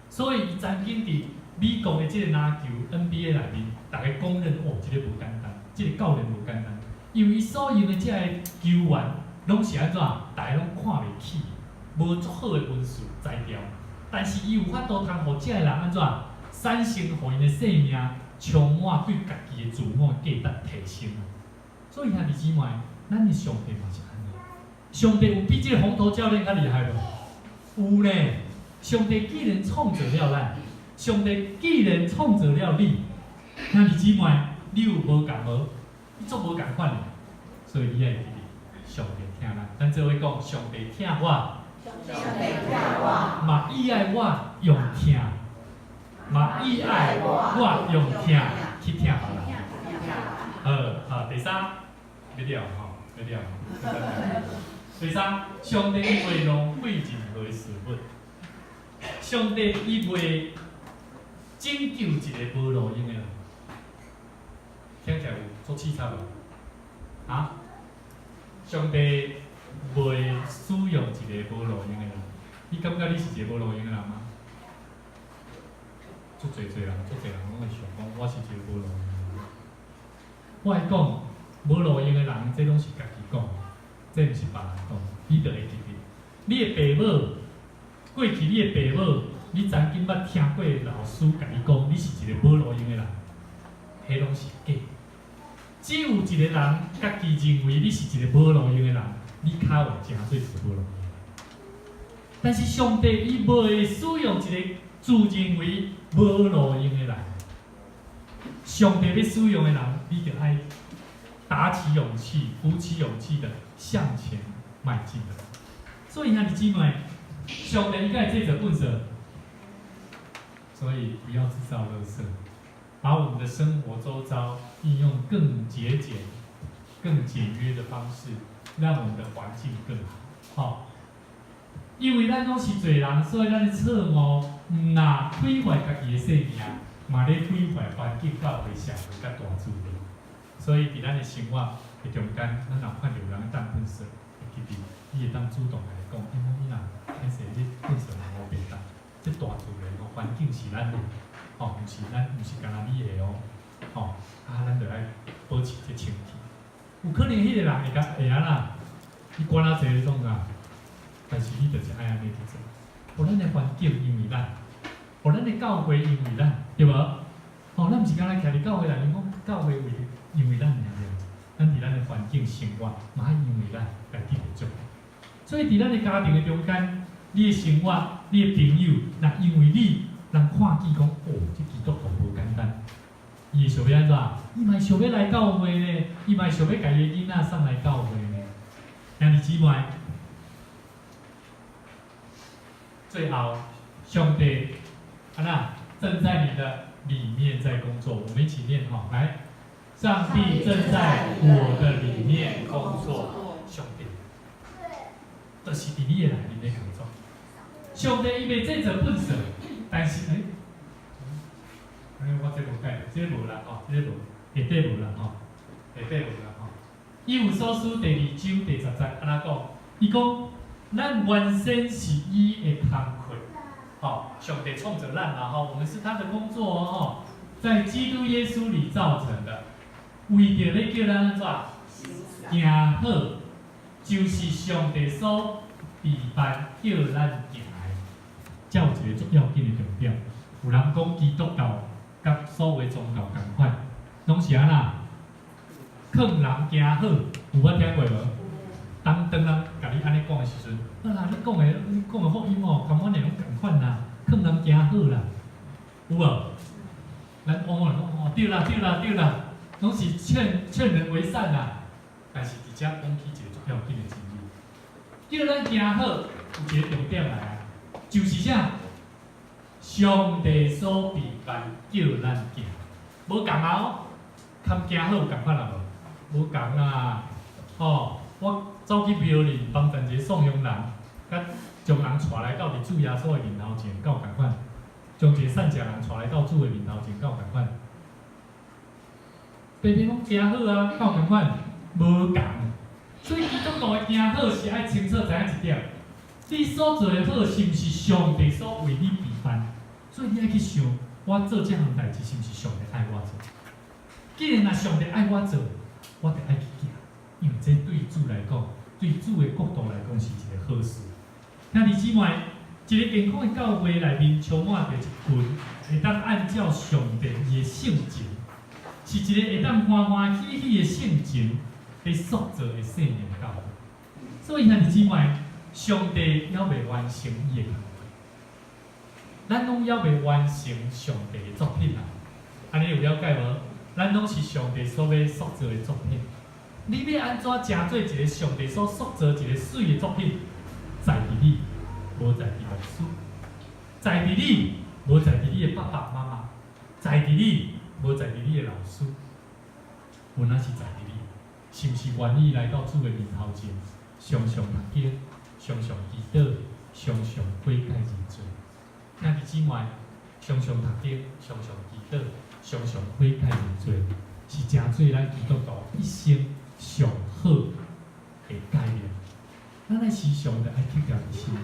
所以伊曾经伫美国的这个篮球 NBA 内面，大家公认哦，这个无简单，这个教练无简单，因为伊所用的这个球员，拢是安怎，大家拢看袂起，无足好的分数，10宰掉，但是伊有法度通互遮个人安怎产生互因的生命充满对家己的自我价值提升。所以兄弟姊妹，咱的上帝嘛是安尼。上帝有比这个红头教练较厉害无？有呢。上帝既然创造了咱，上帝既然创造了你，兄弟姊妹，你有无共无？你做无共款的，所以你爱记得上帝听咱。咱做伙讲，上帝听我，嘛伊爱我用听，嘛伊爱我用听去听别人。好，第三，要了吼，要了吼。第三，上帝伊袂浪费任何的事物。上帝伊袂拯救一个无路用的人，听起来有足刺激无？啊？上帝袂使用一个无路用的人，你感觉你是一个无路用的人吗？足侪人拢会想讲，我是一个无路用的人。我来讲，无路用的人，这拢是家己讲，这毋是别人讲，你着会记得。你的爸母。过去你的爸母，你曾经捌听过老师甲你讲，你是一个无路用的人，迄拢是假。只有一个人家己认为你是一个无路用的人，你较会真做一个无路用的人。但是上帝伊袂使用一个自认为无路用的人，上帝要使用的人，你就爱打起勇气、鼓起勇气的向前迈进的。所以兄弟姊妹。上帝应该借着本色，所以不要制造垃圾，把我们的生活周遭应用更节俭、更简约的方式，让我们的环境更好。好，因为咱拢是罪人，所以咱的错误唔那毁坏家己的生命，嘛咧毁坏环境、教会、社会甲大自然。所以伫咱的生活的中间，咱若看到有人当本色，会记得你会当主动来讲，你若其实你本身无袂当，这大自然吼环境是咱的，吼，毋是干那你的哦，吼，咱着爱保持这清气。有可能迄个人会安啦，你管他济种啊，但是你就是爱安尼去做。互咱的环境因为咱，互咱的教会因为咱，对无？吼，咱毋是干那徛伫教会内面讲教会因为咱尔尔，咱伫咱的环境生活嘛爱因为咱来得到祝福。所以伫咱的家庭的中间，你的生活、你的朋友，若因为你，人看见讲，哦，这基督徒无简单，伊会想要安怎？伊嘛想要来教会呢，伊嘛想要家己的囡仔送来教会呢。兄弟姊妹，最后，上帝安那正在你的里面在工作，我们一起念哈，来，上帝正在我的里面工作，上帝。就是伫你的内面咧工作，上帝伊袂制作本色，但是我这无解，这无啦吼，这无，下底无啦吼，下底无啦吼。以弗所书第2章第10节安怎讲？伊讲，咱原先是伊的工课，吼，上帝创造咱啦吼，我们是他的工作哦吼，在基督耶稣里造成的，为着咧叫咱安怎行好。就是上帝所备办叫咱行的，才有一个足要紧的重点。有人讲基督教甲所有宗教同款，拢是安那，劝人行好，有捌听过无？当人甲你安尼讲的时阵，好啦，你讲的福音哦，跟阮的拢同款啦，劝人行好啦，有无？咱往往讲哦，对啦，拢是劝人为善啦。但是伫遮讲起一个足要紧的真理，叫咱行好，有一个重点来啊，就是啥？上帝所备办叫咱行，无共啊哦，堪行好有共款啊无？无共啊！哦，我走去庙里帮一个送佣人，甲将人带来到伫主耶稣的面头前，够共款；将一个善食人带来到主的面头前，够共款。平平拢行好啊，够共款。无共，所以基督徒的行好是爱清楚知影一点，你所做的好是毋是上帝所为你备办？所以你爱去想，我做这项代志是毋是上帝爱我做？既然若上帝爱我做，我就爱去行，因为这对主来讲，对主的角度来讲是一个好事。兄弟姊妹，一个健康的教会内面充满着一群会当按照上帝伊的性情，是一个会当欢欢喜喜的性情来塑造的圣灵教会。所以兄弟姊妹，上帝还未完成伊的工作，咱拢还未完成上帝的作品啊！安尼有了解无？咱拢是上帝所要塑造的作品。你要安怎成做一个上帝所塑造一个水的作品？在伫你，无在伫牧师；在伫你，无在伫你的爸爸妈妈；在伫你，无在伫你的老师。有哪是在伫你？是毋是愿意来到主的面头前，常常读经，常常祈祷，常常悔改认罪？兄弟姊妹，常常读经，常常祈祷，常常悔改认罪，是真做咱基督徒一生上好的概念。咱来时常的爱去调伫心内，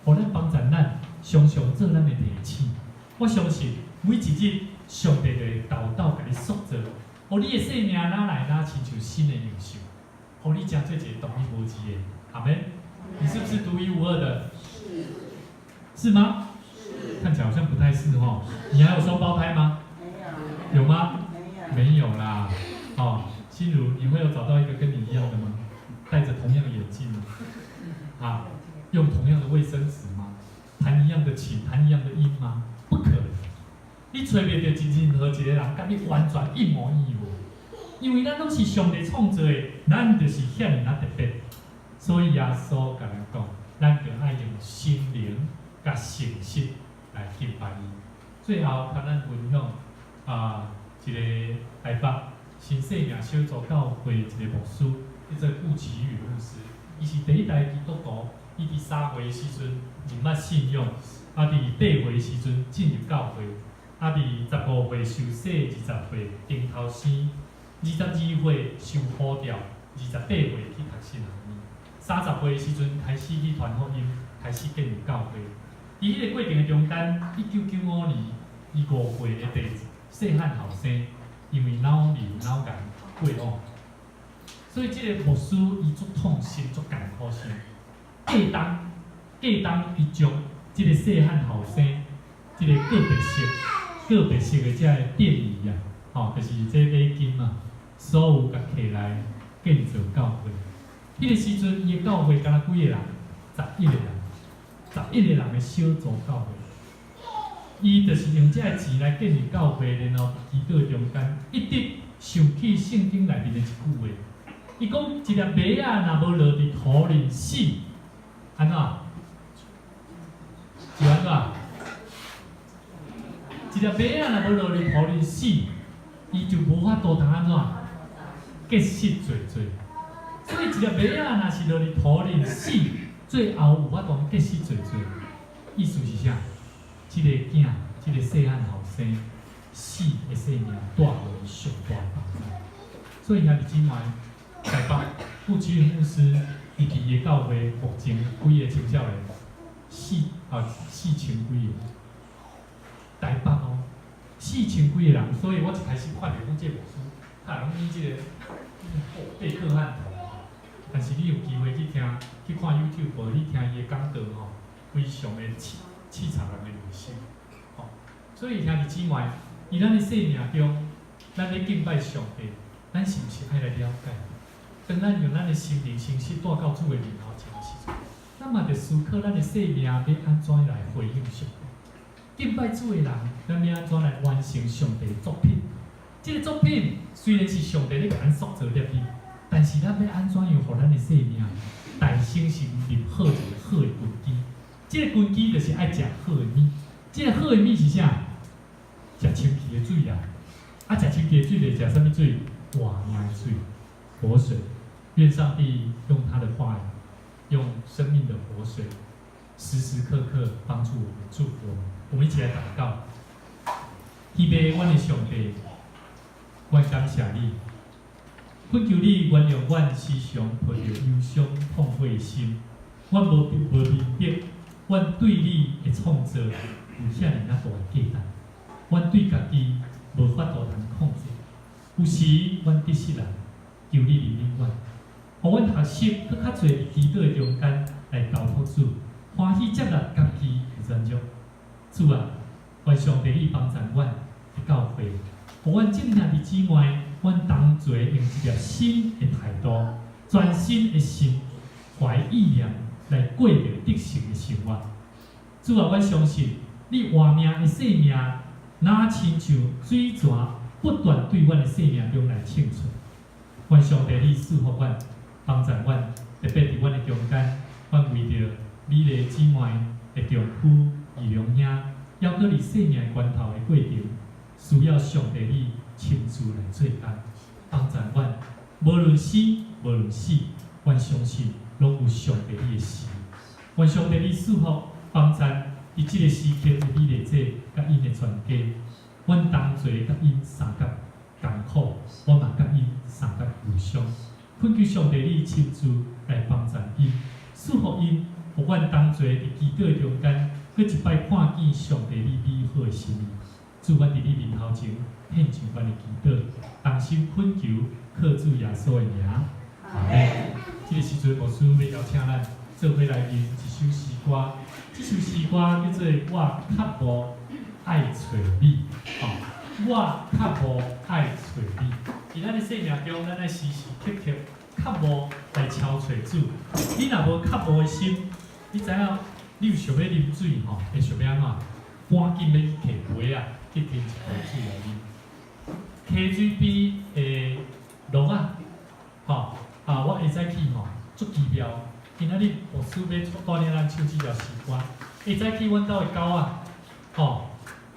互咱帮助咱常常做咱的提醒。我相信每一日上帝就会豆豆甲你塑造，互你的生命哪来哪亲像新的领袖，互你真做一个独一无二的。阿门。你是不是独一无二的？是吗？看起来好像不太是哈。你还有双胞胎吗？有吗？没有啦。哦，心如，你会有找到一个跟你一样的吗？戴着同样的眼镜吗？啊，用同样的卫生纸吗？弹一样的琴，弹一样的音吗？不可能。你找袂到任何一个人跟你完全一模一样，因为咱拢是上帝创造的，咱就是遐尔特别。所以耶稣甲咱讲，咱就爱用心灵甲诚实来敬拜伊。最后，甲咱分享一个台北新生命小组教会一个牧师，叫做顾启宇牧师。伊是第一代基督徒，伊伫3岁时阵认捌信仰，伫8岁时阵进入教会，伫15岁受洗，20岁顶头生，22岁受呼召，28岁去读圣学院，30岁时阵开始去传福音，开始建立教会。伫迄个过程的中间，1995年，伊5岁的第细汉后生，因为脑瘤脑癌过往。所以，这个牧师伊足痛心、足艰苦心，隔当伊将这个细汉后生，这个个别色的这个电椅就是这礼金嘛，所有甲摕来建造教会。迄个时阵，伊的教会敢若几个人？11个人的小组教会。伊就是用这个钱来建立教会，然后祈祷中间一直想起圣经内面的一句话。伊讲一粒麦仔若无落伫土里死，安怎？是安怎？一粒麦仔若无落伫土里死，伊就无法度通安怎结实做做。所以一粒麦仔若是落伫土里死，最后有法度结实做做。意思是啥？这个囝，这个细汉后生，死的生命带互伊上大帮助。所以兄弟姊妹。台北顾启宇牧师，伊伫伊教会目前几个青少年，4000几个，台北4000几个人，所以我一开始看到讲这牧师，拢以这个贝克汉头，但是你有机会去看 YouTube， 你听伊的讲道非常的气场人的内心，所以兄弟姊妹，伫咱的生命中，咱咧敬拜上帝，咱是毋是爱来了解？当咱用咱的心灵诚实带到主的面头前的时阵，咱嘛着思考咱的生命要安怎来回应上帝。敬拜主的人，咱要安怎来完成上帝的作品？这个作品虽然是上帝咧甲咱塑造入去，但是咱要安怎样互咱的生命诞生成立好一个好的根基？这个根基就是爱食好的米。这个好的米是啥？食清气的水啦。食清气的水就食啥物水？活命的水，活水。愿上帝用他的话语，用生命的活水，时时刻刻帮助我们、祝福我们。我们一起来祷告。希望阮的上帝，阮感谢你，恳求你原谅阮时常抱着忧伤、痛悔的心。阮无明白，阮对你的创造有遐尔大的价值，阮对家己无法度通控制。有时阮得失人，求你怜悯阮。互阮学习，搁较侪伫祈祷中间来交托主，欢喜接纳家己的软弱。主啊，愿上帝你帮助阮的教会，互阮正兄弟姊妹，阮同齐用一条新的态度、全新的心、怀意念来过着得胜的生活。主啊，阮相信你活命的生命，若亲像水泉不断对阮的生命中来涌出。愿上帝你赐福阮，帮助阮，特别伫阮的中间，阮为着美丽姊妹的丈夫义良兄，还搁伫生命关头的过程，需要上帝你亲自来做工，帮助阮，无论生无论死，阮相信拢有上帝你的事。愿上帝你赐福帮助伫即个时刻的美丽姐甲因的全家，阮同齐甲因相甲艰苦，我嘛甲因相甲互相，恳求上帝你亲自来帮助因，赐福因，互阮同齐伫祈祷中间，搁一摆看见上帝你美好的心意。主，阮伫你面头前献上阮的祈祷，同心恳求，靠主耶稣的名。阿门。即个时阵，牧师要邀请咱做伙来吟一首诗歌，这首诗歌叫做《我较无爱找你》。我较无爱找你。伫咱的生命中，咱爱时时刻刻较无来超找主。你若无较无的心，你知影，你有想要啉水吼，会想要安怎？赶紧要去摕杯啊，去摕一杯水来啉。溪水边的鹿啊，我会使去吼，足奇妙。今仔日牧师要带领咱唱即条诗歌，会使去阮兜的狗啊，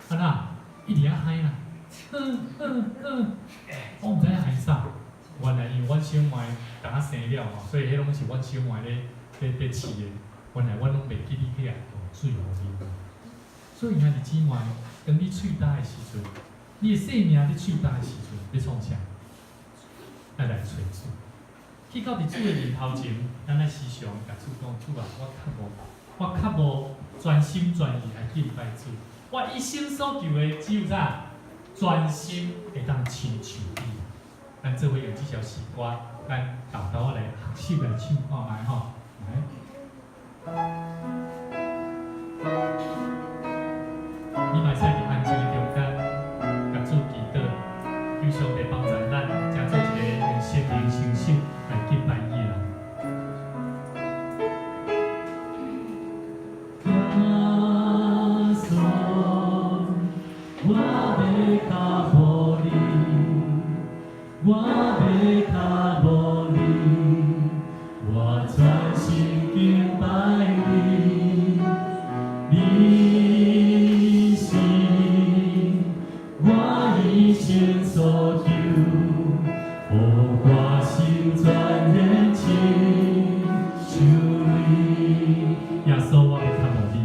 安那一直啊喊啦。我毋知影喊啥，原来因为阮小妹刚啊生了吼，所以迄拢是阮小妹咧饲的。原来阮拢袂记你起来用水互啉。所以兄弟姊妹，当你喙焦的时阵，你的生命你喙焦的时阵，要创啥？咱来找主，去到伫主的面头前，咱来时常甲主讲：主啊，我较无全心全意来敬拜主。我一生所求的只有啥？专心会当亲像你，咱做伙用这条诗歌，咱豆豆来学习来唱看卖吼，来。你嘛使伫安静的中间，甲主祈祷，求上帝帮助咱，成做一个用心灵诚心来敬拜伊的人。我要较无你，我要较无你，我全心敬拜你。你是我一生所求，予我心全然亲像你。耶稣，我要较无你。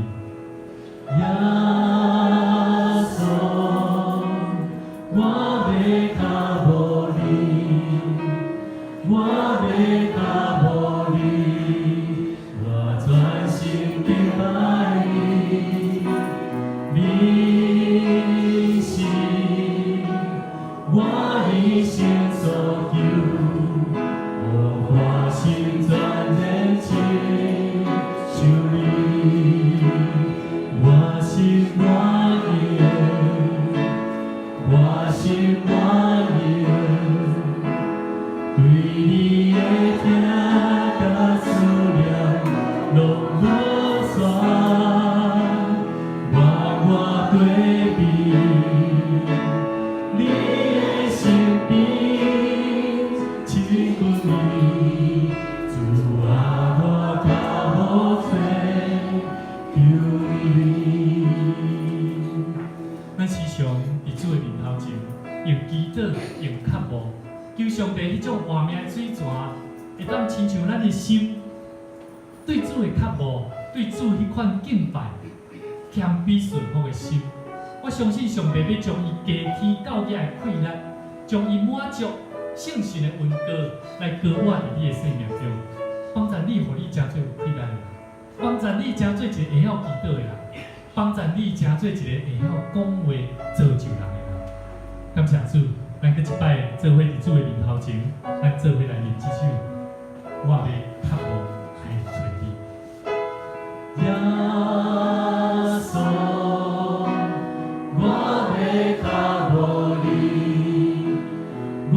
我要较无你，我要较无你，我全心敬拜你。你是我一生所求，予我心全然亲像你。我心愿意。我心愿意，对你的疼甲思念拢无煞，我对比你的身边亲近你，主啊，我较无多求你。咱时常伫主的面头前，用祈祷，用渴慕，求上帝迄种活命的水泉，会当亲像咱的心，对主的渴慕，对主迄款敬拜、谦卑顺服的心。我相信上帝要将伊加添到野的快乐，将伊满足圣神的恩膏来高我伫你的生命中，帮助你，互你真做有快乐的人，帮助你真做一个会晓祈祷的人。帮助你真做一个会晓讲话、造就人的人。感谢主，咱搁一摆做伙伫主的面头前，咱做伙来念这首《我要较无爱找你》。耶稣，我要靠无你，我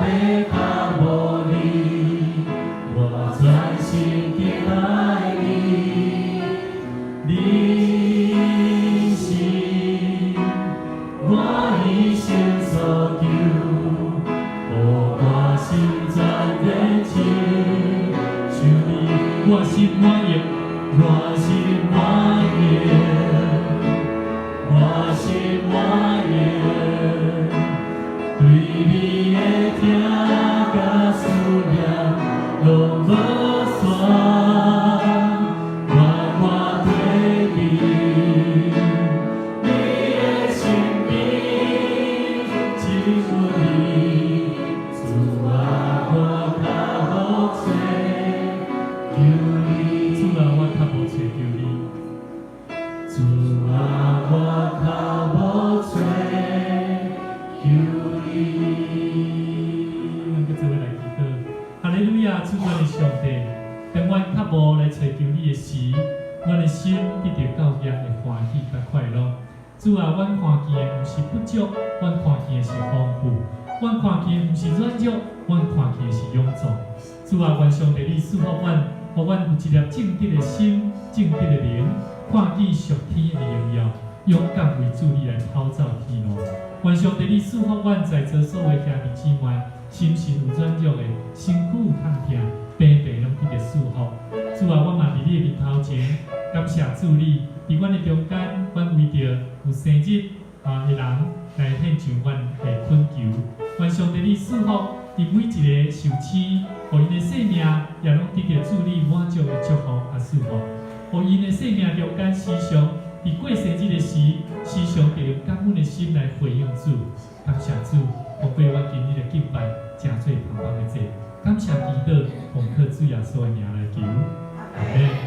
要靠无你，我全心敬爱你，你是我一生所求，我心全然亲像你，我心满意，我心满意，我心满意，对你的疼甲思念拢无散，我满对你，你的生命只有你，主啊，我较无找求你，主啊，我较无找求你，主啊，我较无找求你。咱搁做伙来祈祷，哈利路亚！主我的上帝，当阮较无来找求你的时，阮的心得到教育的欢喜甲快乐。主啊，阮看见的毋是不足，阮看见的是丰富；阮看见的毋是软弱，阮看见的是勇壮。主啊，愿上帝你赐福阮，互阮有一粒正直的心、正直的灵，看见属天的荣耀，勇敢为主你来跑走天路。愿上帝你赐福阮在座所有兄弟姊妹，心神有软弱的，身躯有痛痛，病病拢得到赐福。主啊，我嘛伫你的面头前，感谢主你伫阮的中间，阮为着有生日的人来献上阮的恳求。愿上帝你赐福伫每一个受赐，互因的生命也拢得到主你满足的祝福和赐福。互因的生命中间时常伫过生日的时，时常地用感恩的心来回应主。感谢主，通过阮今日的敬拜，真做盼望的祭。感谢祈祷，奉靠主耶稣的名来求。阿门。